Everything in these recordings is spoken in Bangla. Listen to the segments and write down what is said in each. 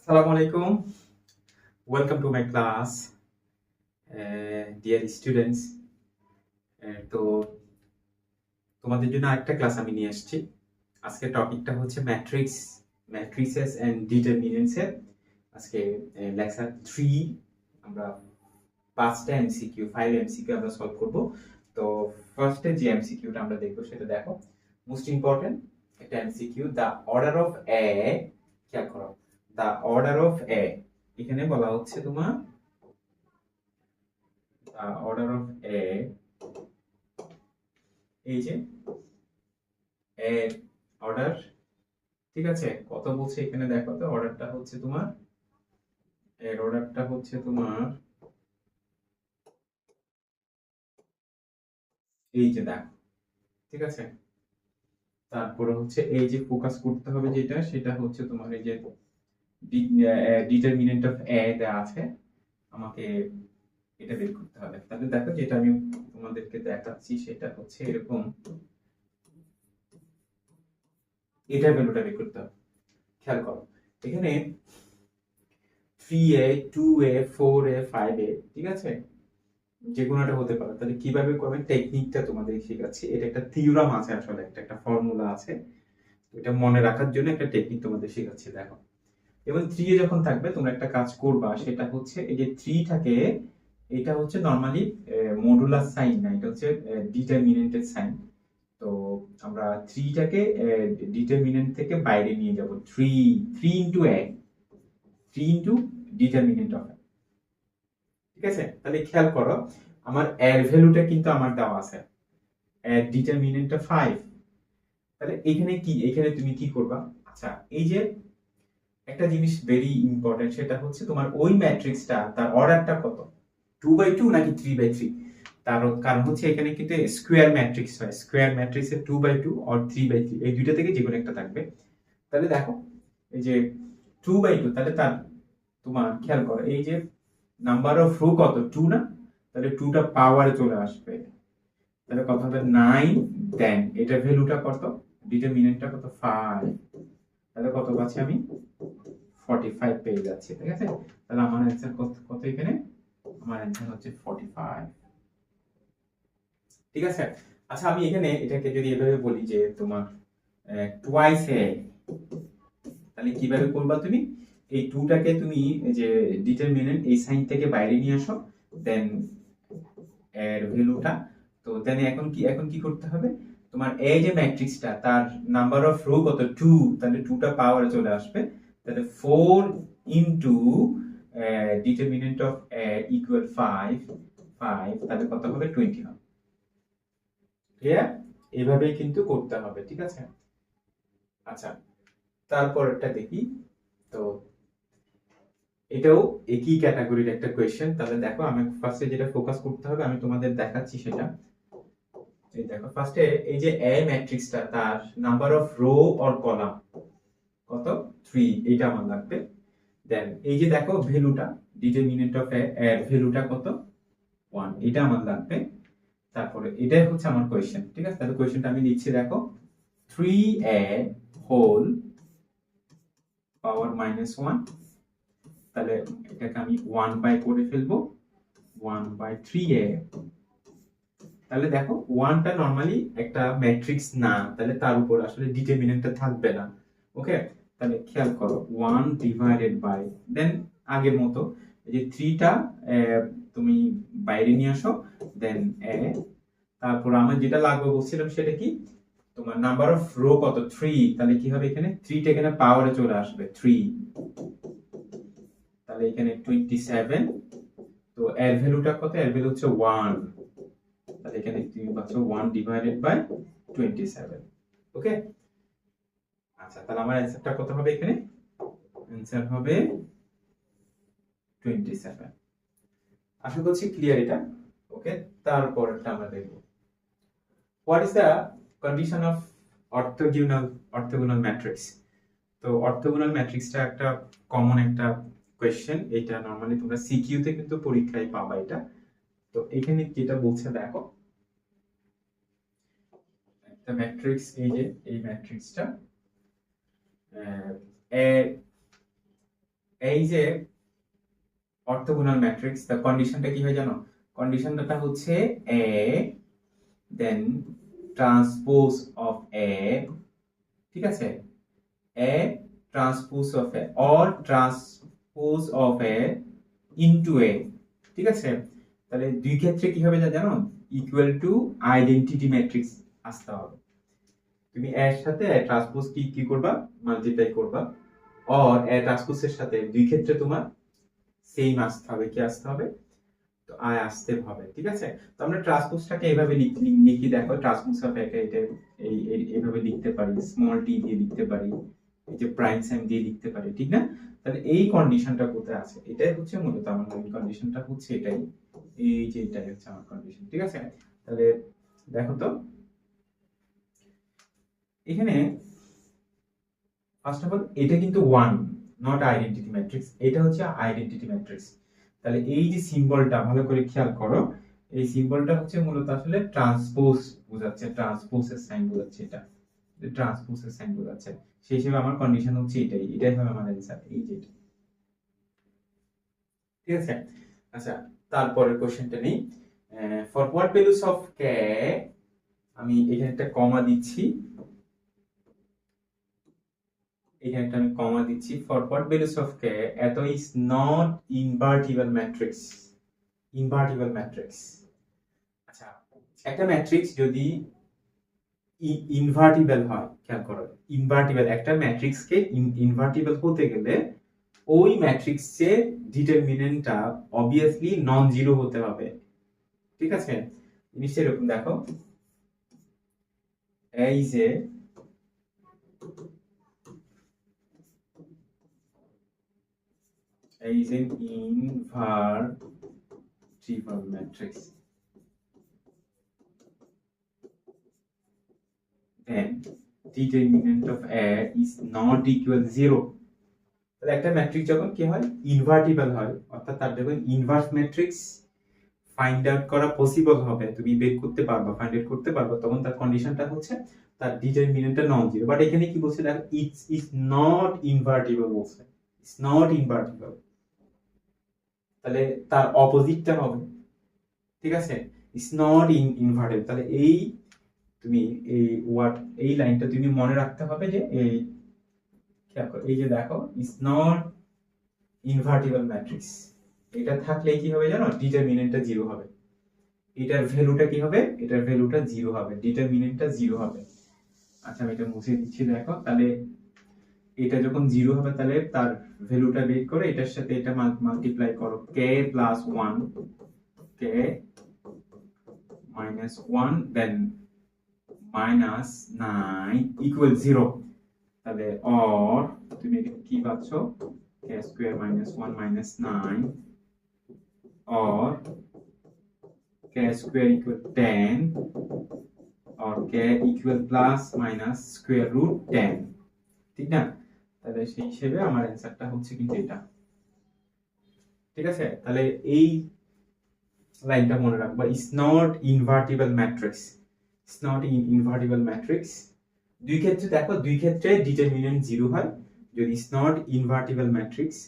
Assalamu alaikum. Welcome to my class, dear students. তো তোমাদের জন্য আরেকটা ক্লাস আমি নিয়ে আসছি। আজকে টপিকটা হচ্ছে ম্যাট্রিক্সেস এন্ড ডিটারমিনেন্টস এর আজকে লেকচার 3 আমরা 5টা এমসিকিউ 5 এমসিকিউ আমরা সলভ করব। তো ফার্স্টে যে এমসিকিউটা আমরা দেখব সেটা দেখো, মোস্ট ইম্পর্টেন্ট একটা এমসিকিউ, দ্য অর্ডার অফ এ, খেয়াল করো, দ্য অর্ডার অফ এ, এখানে বলা হচ্ছে তোমার অর্ডার অফ এ, এই যে এর অর্ডার, ঠিক আছে, কত বলছে এখানে দেখো তো, অর্ডারটা হচ্ছে তোমার, এর অর্ডারটা হচ্ছে তোমার এই যে দেখো, ঠিক আছে। তারপরে হচ্ছে এই যে ফোকাস করতে হবে যেটা, সেটা হচ্ছে তোমার এই যে ডিটারমিনেন্ট অফ এ দেওয়া আছে, আমাকে এটা বের করতে হবে। তাহলে দেখো যেটা আমি তোমাদেরকে দেখাচ্ছি সেটা হচ্ছে এরকম, এটার ভ্যালুটা বের করতে হবে। খেয়াল করো এখানে 3a 2a 4a 5a, ঠিক আছে, যে কোনো একটা হতে পারে। তাহলে কিভাবে করবেন টেকনিকটা তোমাদের শেখাচ্ছি। এটা একটা থিওরাম আছে, আসলে একটা ফর্মুলা আছে, এটা মনে রাখার জন্য একটা টেকনিক তোমাদের শেখাচ্ছি। দেখো, এবং 3 এ যখন থাকবে তোমরা একটা কাজ করবা, সেটা হচ্ছে এই যে 3 থাকে, এটা হচ্ছে নরমালি মডুলাস সাইন না, এটা হচ্ছে ডিটারমিনেন্টের সাইন। তো আমরা 3 টাকে ডিটারমিনেন্ট থেকে বাইরে নিয়ে যাব। 3 into a, 3 into determinant of, ঠিক আছে। তাহলে খেয়াল করো, আমার এর ভ্যালুটা কিন্তু আমার দেওয়া আছে, এর ডিটারমিনেন্টটা 5। তাহলে এখানে কি, এখানে তুমি কি করবা, আচ্ছা এই যে একটা জিনিস ভেরি ইম্পর্টেন্ট, সেটা হচ্ছে তোমার ওই ম্যাট্রিক্সটা তার অর্ডারটা কত, 2/2 নাকি 3/3। তার কারণ হচ্ছে এখানে কিন্তু স্কোয়ার ম্যাট্রিক্স হয়, স্কোয়ার ম্যাট্রিক্সে 2/2 আর 3/3 এই দুইটা থেকে যে কোনো একটা থাকবে। তাহলে দেখো এই যে 2/2, তাহলে তার তোমার খেয়াল করো এই যে নাম্বার অফ রো কত, 2 না, তাহলে 2টা পাওয়ারে চলে আসবে, তাহলে কত হবে 9। দেন এটা ভ্যালুটা কত, ডিটারমিনেন্টটা কত 5, তাহলে কত পাচ্ছি আমি 45 পেয়ে যাচ্ছি, ঠিক আছে। তাহলে আমার অ্যানসার কত কত এখানে, আমার অ্যানসার হচ্ছে 45, ঠিক আছে। আচ্ছা আমি এখানে এটাকে যদি এভাবে বলি যে তোমার টুয়াইস এ, তাহলে কিভাবে করবা তুমি, এই 2টাকে তুমি এই যে ডিটারমিনেন্ট এই সাইন থেকে বাইরে নিয়ে আসো, দেন এর ভ্যালুটা, তো দেন এখন কি করতে হবে, তোমার এই যে ম্যাট্রিক্সটা তার নাম্বার অফ রো কত 2, তাহলে 2টা পাওয়ারে চলে আসবে, তাহলে 4 ইনটু ডিটারমিনেন্ট অফ ইকুয়াল 5, তাহলে কত হবে 20 হবে। ক্লিয়ার? এভাবেই কিন্তু করতে হবে, ঠিক আছে। আচ্ছা তারপরটা দেখি, তো এটাও একই ক্যাটাগরির একটা কোয়েশ্চেন। তাহলে দেখো আমি ফার্স্টে যেটা ফোকাস করতে হবে আমি তোমাদের দেখাচ্ছি সেটা, এই দেখো ফার্স্টে এই যে এ ম্যাট্রিক্সটা তার number of rho or column কত 3, এইটা আমার লাগবে। দেন এই যে দেখো ভ্যালুটা, ডিটারমিনেন্ট অফ এ এর ভ্যালুটা কত 1, এটা আমার লাগবে। তারপরে এটাই হচ্ছে আমার কোয়েশ্চেন, ঠিক আছে। তাহলে কোয়েশ্চেনটা আমি লিখছি, দেখো 3a হোল পাওয়ার -1, তাহলে এটাকে আমি 1 বাই করে ফেলবো, 1/3a। তাহলে দেখো 1টা নরমালি একটা ম্যাট্রিক্স না, তাহলে তার উপর আসলে ডিটারমিনেন্টটা থাকবে না। ওকে, তাহলে খেয়াল করো 1 ডিভাইডেড বাই, দেন আগের মতো এই যে 3টা তুমি বাইরে নিয়ে আসো, দেন এ, তারপর আমার যেটা লাগবে বলছিলাম সেটা কি, তোমার নাম্বার অফ রো কত 3, তাহলে কি হবে এখানে 3টা এখানে পাওয়ারে চলে আসবে 3, তাহলে এখানে 27। তো এর ভ্যালুটা কত, এর ভ্যালু হচ্ছে 1, তাহলে এখানে তুমি পাচ্ছ 1 ডিভাইডেড বাই 27। ওকে, আচ্ছা তাহলে আমার অ্যানসারটা কত হবে এখানে, অ্যানসার হবে 27। আশা করছি ক্লিয়ার এটা। ওকে, তারপরটা আমরা দেখব, what is the condition of orthogonal orthogonal matrix. তো অর্থোগোনাল ম্যাট্রিক্সটা একটা কমন একটা কোয়েশ্চেন, এটা নরমালি তোমরা সিকিউ তে কিন্তু পরীক্ষায় পাবা এটা। তো এখানে যেটা বলছে দেখো, একটা ম্যাট্রিক্স, এই যে এই ম্যাট্রিক্সটা এই যে অর্থোগোনাল ম্যাট্রিক্স, তার কন্ডিশনটা কি হয় জানো? কন্ডিশনটা হচ্ছে এ দেন ট্রান্সপোজ অফ এ, ঠিক আছে, A transpose of A or transpose of A into A, ঠিক আছে। তাহলে দুই ক্ষেত্রে কি হবে জানো? ইকুয়াল টু আইডেন্টিটি ম্যাট্রিক্স আসতে হবে। তুমি এর সাথে ট্রান্সপোজ কি করবা, মাল্টিপ্লাই করবা, অর এ ট্রান্সপোজের সাথে দুই ক্ষেত্রে তোমার সেম আসতে হবে, কি আসতে হবে? তো আয় আসতে হবে, ঠিক আছে। তো আমরা ট্রান্সপোজটাকে এইভাবে লিখি, দেখো ট্রান্সপোজ অফ এটা এইভাবে লিখতে পারি, স্মল টি দিয়ে লিখতে পারি, এই যে প্রাইম সাইন দিয়ে লিখতে পারি, ঠিক না? তাহলে এই কন্ডিশনটা কোথায় আছে? এটাই হচ্ছে মূলত আমার মেইন কন্ডিশনটা হচ্ছে এটাই, এই যে এটাই হচ্ছে আমার কন্ডিশন, ঠিক আছে। তাহলে দেখো তো এখানে ফার্স্ট অফ অল এটা কিন্তু ওয়ান, নট আইডেন্টিটি ম্যাট্রিক্স, এটা হচ্ছে আইডেন্টিটি ম্যাট্রিক্স। তাহলে এই যে সিম্বলটা ভালো করে খেয়াল করো, এই সিম্বলটা হচ্ছে মূলত আসলে ট্রান্সপোজ বোঝাচ্ছে, ট্রান্সপোজের সাইন বোঝাচ্ছে, এটা ট্রান্সপোজের সাইন বোঝাচ্ছে। সেই হিসেবে আমার কন্ডিশন হচ্ছে এটাই হবে আমার অ্যান্সার, এই যে এটা, ঠিক আছে। আচ্ছা, তারপরের কোশ্চেনটা নেই, ফর হোয়াট ভ্যালুস অফ কে, আমি এখানে একটা কমা দিচ্ছি, এখানে একটা আমি কমা দিচ্ছি, ফর হোয়াট ভ্যালুস অফ কে এত is not invertible matrix, invertible matrix. আচ্ছা, একটা ম্যাট্রিক্স যদি ইনভার্টিবল হয়, খেয়াল করো, ইনভার্টিবল একটা ম্যাট্রিক্সকে ইনভার্টিবল হতে গেলে ওই ম্যাট্রিক্সের ডিটারমিনেন্টটা অবভিয়াসলি নন জিরো হতে হবে, ঠিক আছে। জিনিসটা এরকম দেখো, এই যে invertible matrix, then determinant of A is not equal 0। তাহলে একটা ম্যাট্রিক্স যখন কি হয়, ইনভার্টিবল হয়, অর্থাৎ তার যখন ইনভার্স ম্যাট্রিক্স ফাইন্ড আউট করা পসিবল হবে, তুমি বের করতে পারবা, ফাইন্ড আউট করতে পারবা, তখন তার কন্ডিশনটা হচ্ছে তার ডিটারমিনেন্টটা নন জিরো। বাট এখানে কি বলছে দেখো, ইটস ইজ নট ইনভার্টিবল বলছে, ইটস নট ইনভার্টিবল, তাহলে তার অপোজিটটা হবে, ঠিক আছে, ইটস নট ইনভার্টেড। তাহলে এই তুমি এই লাইনটা তুমি মনে রাখতে হবে যে এই এই যে দেখো, ইজ নট ইনভার্টিবল ম্যাট্রিক্স, এটা থাকলে কি হবে জানো? ডিটারমিনেন্টটা জিরো হবে, এটার ভ্যালুটা কি হবে? এটার ভ্যালুটা জিরো হবে, ডিটারমিনেন্টটা জিরো হবে। আচ্ছা, আমি এটা মুছে দিচ্ছি, দেখো তাহলে এটা যখন জিরো হবে তাহলে তার ভ্যালুটা বের করে এটার সাথে এটা মাল্টিপ্লাই করো, K plus one, K minus one, then minus nine equal zero. তাহলে অর তুমি এখানে কি পাচ্ছ, K square minus one minus nine, or K square equal 10, or K equal plus minus square root 10, ঠিক না? তাহলে সেই হিসেবে আমার অ্যান্সারটা হচ্ছে কিন্তু এটা, ঠিক আছে। তাহলে এই লাইনটা মনে রাখবা, is not invertible matrix, is not invertible matrix. দুই ক্ষেত্রে দেখো, দুই ক্ষেত্রে ডিটারমিনেন্ট জিরো হয়, যদি ইজ নট ইনভার্টিবল ম্যাট্রিক্স,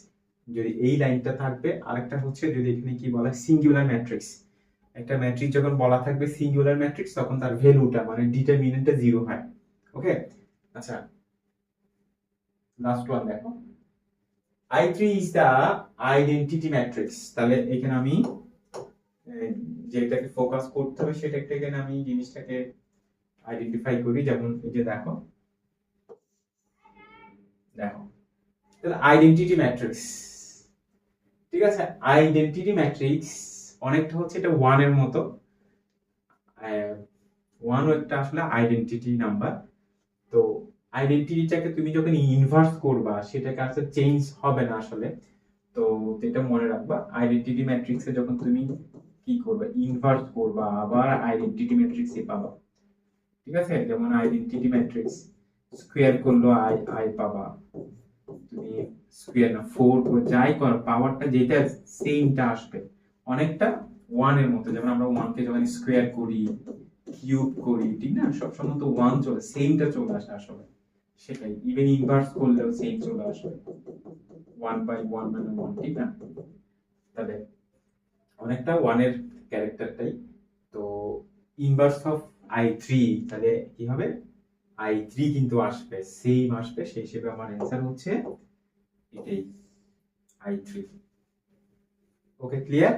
যদি এই লাইনটা থাকবে। আরেকটা হচ্ছে যদি এখানে কি বলা সিঙ্গুলার ম্যাট্রিক্স, একটা ম্যাট্রিক্স যখন বলা থাকবে সিঙ্গুলার ম্যাট্রিক্স তখন তার ভ্যালুটা মানে ডিটারমিনেন্টটা জিরো হয়, ওকে। আচ্ছা, লাস্ট ওয়ান দেখো, I3 is the identity matrix। তাহলে এখানে আমি যেটাকে ফোকাস করতে হবে সেটা এখানে আমি জিনিসটাকে আইডেন্টিফাই করি, যেমন এই যে দেখো, দেখো তাহলে আইডেন্টিটি ম্যাট্রিক্স, ঠিক আছে। আইডেন্টিটি ম্যাট্রিক্স অনেকটা হচ্ছে এটা ওয়ান এর মতো, ওয়ান একটা আসলে আইডেন্টিটি নাম্বার। তো আইডেন্টিটিটাকে তুমি যখন ইনভার্স করবা সেটাকে আসলে চেঞ্জ হবে না আসলে। তো এটা মনে রাখবা, আইডেন্টিটি ম্যাট্রিক্সে যখন তুমি কি করবে, ইনভার্স করবা, আবার আইডেন্টিটি ম্যাট্রিক্সে পাবা, ঠিক আছে। যেমন আইডেন্টিটি ম্যাট্রিক্স স্কয়ার করলো আই পাবা, তুমি স্কয়ার না ফোর যাই করো পাওয়ারটা যেটা সেমটা আসবে, অনেকটা ওয়ান এর মতো। যেমন আমরা ওয়ান কে যখন স্কয়ার করি, কিউব করি, ঠিক না, সবসময় তো ওয়ান চলে, সেমটা চলে আসে আসলে। সেটাই, ইভেন ইনভার্স করলেও সেম চলে আসবে, 1/1 মানে 1, ঠিক না? তাহলে অনেকটা 1 এর ক্যারেক্টারটাই। তো ইনভার্স অফ i3, তাহলে কি হবে, i3 কিন্তু আসবে, সেম আসবে, সেই হিসেবে আমার অ্যান্সার হচ্ছে এটাই, i3। ওকে, ক্লিয়ার?